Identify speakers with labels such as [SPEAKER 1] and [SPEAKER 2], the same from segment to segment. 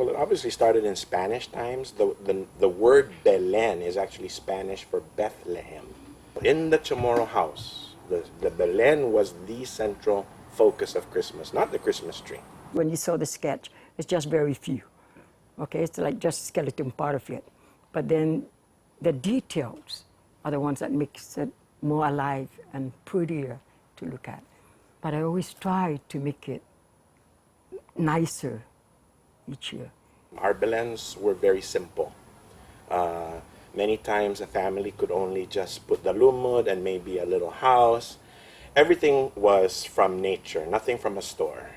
[SPEAKER 1] Well, it obviously started in Spanish times. The word Belen is actually Spanish for Bethlehem. In the Chamorro house, the Belen was the central focus of Christmas, not the Christmas tree.
[SPEAKER 2] When you saw the sketch, it's just very few. Okay, it's like just a skeleton part of it. But then the details are the ones that makes it more alive and prettier to look at. But I always try to make it nicer each year.
[SPEAKER 1] Our Belens were very simple. Many times a family could only just put the lumud and maybe a little house. Everything was from nature, nothing from a store,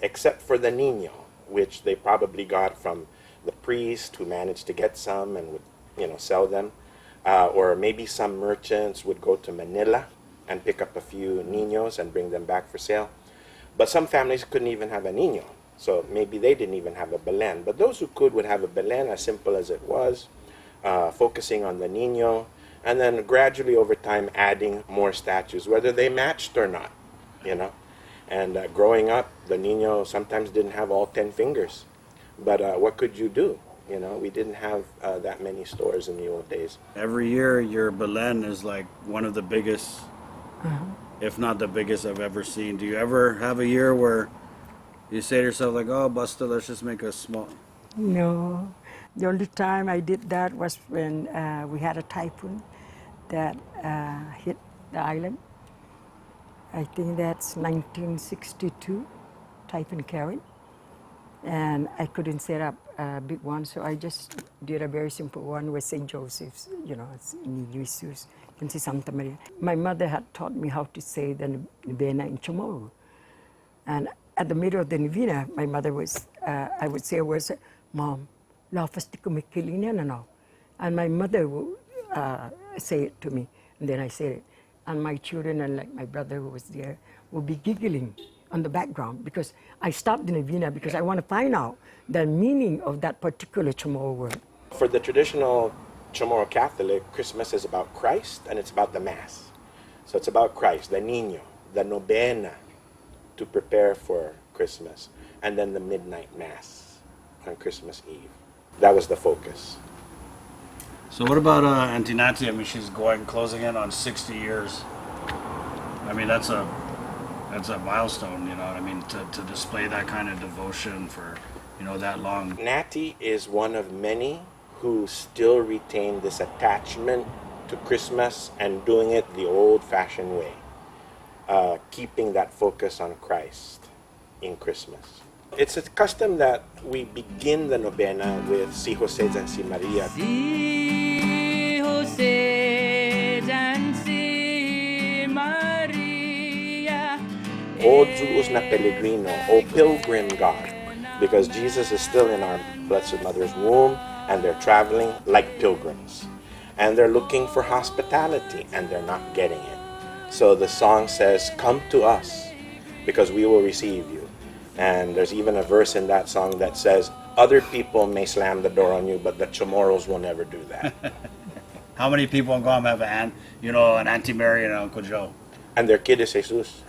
[SPEAKER 1] except for the niño, which they probably got from the priest who managed to get some and would, sell them. Or maybe some merchants would go to Manila and pick up a few niños and bring them back for sale. But some families couldn't even have a niño, so maybe they didn't even have a Belen. But those who could would have a Belen, as simple as it was, focusing on the niño, and then gradually over time adding more statues, whether they matched or not, And growing up, the niño sometimes didn't have all 10 fingers. But what could you do? We didn't have that many stores in the old days.
[SPEAKER 3] Every year, your Belen is like one of the biggest, if not the biggest I've ever seen. Do you ever have a year where you say to yourself, like, oh, Buster, let's just make a small...
[SPEAKER 2] No. The only time I did that was when we had a typhoon that hit the island. I think that's 1962, Typhoon Karen. And I couldn't set up a big one, so I just did a very simple one with St. Joseph's, it's in Jesus, and Santa Maria. My mother had taught me how to say the novena in Chamorro. And at the middle of the novena, my mother was, I would say a word, Mom, and my mother would say it to me, and then I said it. And my children and like my brother who was there would be giggling on the background because I stopped the novena because I want to find out the meaning of that particular Chamorro word.
[SPEAKER 1] For the traditional Chamorro Catholic, Christmas is about Christ and it's about the Mass. So it's about Christ, the Niño, the novena to prepare for Christmas, and then the midnight Mass on Christmas Eve. That was the focus.
[SPEAKER 3] So what about Auntie Natty? I mean, she's closing in on 60 years. I mean, that's a milestone, you know what I mean, to display that kind of devotion for, that long.
[SPEAKER 1] Natty is one of many who still retain this attachment to Christmas and doing it the old-fashioned way, keeping that focus on Christ in Christmas. It's a custom that we begin the novena with Si Jose and Si Maria.
[SPEAKER 4] Si Jose and Si Maria.
[SPEAKER 1] O Zeus na Pellegrino, O pilgrim God, because Jesus is still in our Blessed Mother's womb and they're traveling like pilgrims. And they're looking for hospitality and they're not getting it. So the song says, come to us because we will receive you. And there's even a verse in that song that says, other people may slam the door on you, but the Chamorros will never do that.
[SPEAKER 3] How many people in Guam have an Auntie Mary and an Uncle Joe?
[SPEAKER 1] And their kid is Jesus.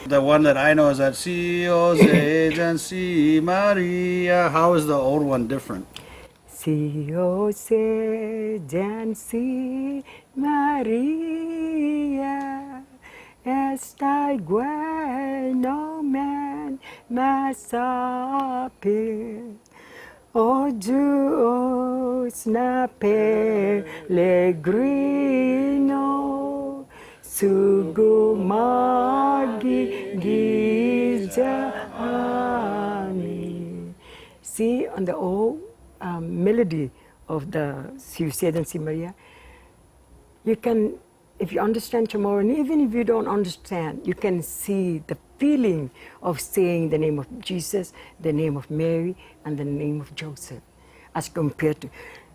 [SPEAKER 3] The one that I know is that Si Jose and Si Maria. How is the old one different?
[SPEAKER 2] Si Jose and Si Maria. Estai bueno man masapir. O Deus na pellegrino. Sugumagi gizani. See, on the old melody of the Si Jose and Si Maria, you can, if you understand Chamorro, and even if you don't understand, you can see the feeling of saying the name of Jesus, the name of Mary, and the name of Joseph, as compared to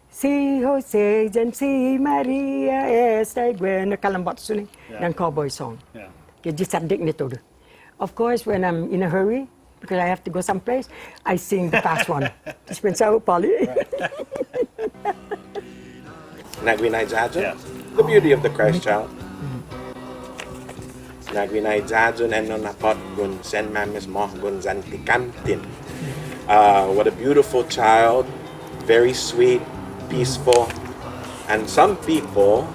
[SPEAKER 2] Si Jose and Si Maria, estai bueno, kalambot suni, dan cowboy song.
[SPEAKER 3] Yeah.
[SPEAKER 2] Just adik nito. Of course, when I'm in a hurry, because I have to go someplace, I sing the fast one. Dispensa Pali.
[SPEAKER 1] Nagwinay-dzadzon, the beauty of the Christ child. Nagwinay-dzadzon eno napot gun sen mamis moh gun zantikantin. What a beautiful child, very sweet, peaceful. And some people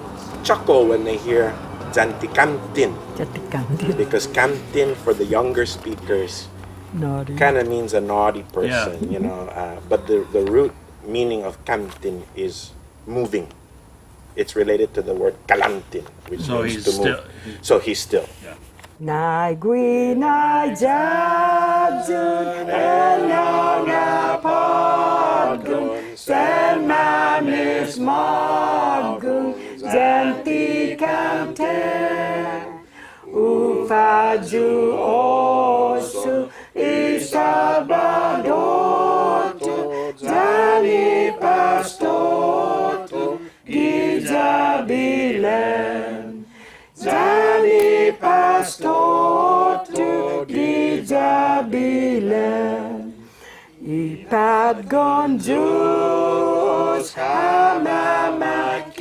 [SPEAKER 1] chuckle when they hear Janti Kamtin,
[SPEAKER 2] Jatikantin.
[SPEAKER 1] because Kamtin for the younger speakers
[SPEAKER 2] Naughty.
[SPEAKER 1] kind of means a naughty person, you know. But the root meaning of Kamtin is moving. It's related to the word Kalantin, which
[SPEAKER 3] So
[SPEAKER 1] means
[SPEAKER 3] he's
[SPEAKER 1] to move.
[SPEAKER 3] still.
[SPEAKER 1] So he's still.
[SPEAKER 3] Yeah.
[SPEAKER 2] Nai gui nai jajun enau na podgun sen manis mogun janti kamten ufaju osu isabadotu jani pastotu gijabilen Jani pastotu gijabilen Ipat gonjus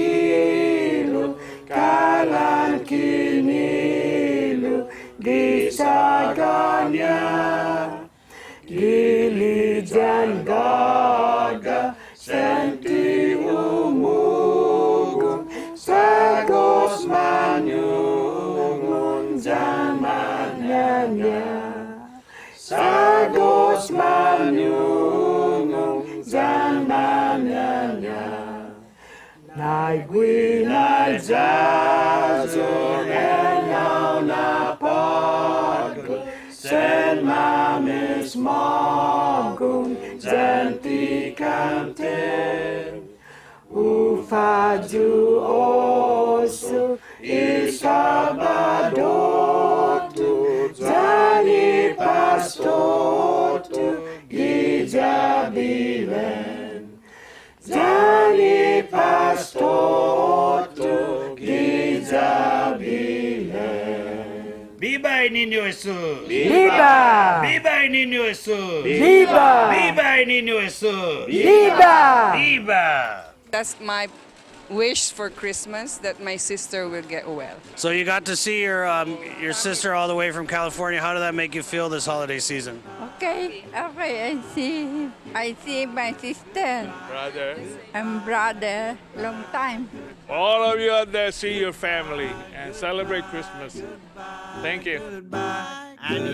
[SPEAKER 2] hamamakilu Kalan kinilu gisaganya Gilijan gaga senti umugun Sagos manyungun zamannya Sagos manyungun zamannya Nai gui nai jazur enau na podgun Sen mamis mogun janti kamten Ufaju osu isabadotu Jani pastotu gijabilen Jani pastotu gijabilen
[SPEAKER 3] Viva el niño Jesús.
[SPEAKER 2] Viva!
[SPEAKER 3] Viva el niño Jesús.
[SPEAKER 2] Viva!
[SPEAKER 3] Viva el niño Jesús.
[SPEAKER 2] Viva!
[SPEAKER 3] Viva.
[SPEAKER 5] That's my wish for Christmas, that my sister will get well.
[SPEAKER 3] So you got to see your sister all the way from California. How did that make you feel this holiday season?
[SPEAKER 6] Okay, I see my sister
[SPEAKER 7] Brother,
[SPEAKER 6] and brother long time.
[SPEAKER 7] all of you out there, see your family and celebrate Christmas. Thank you.
[SPEAKER 3] And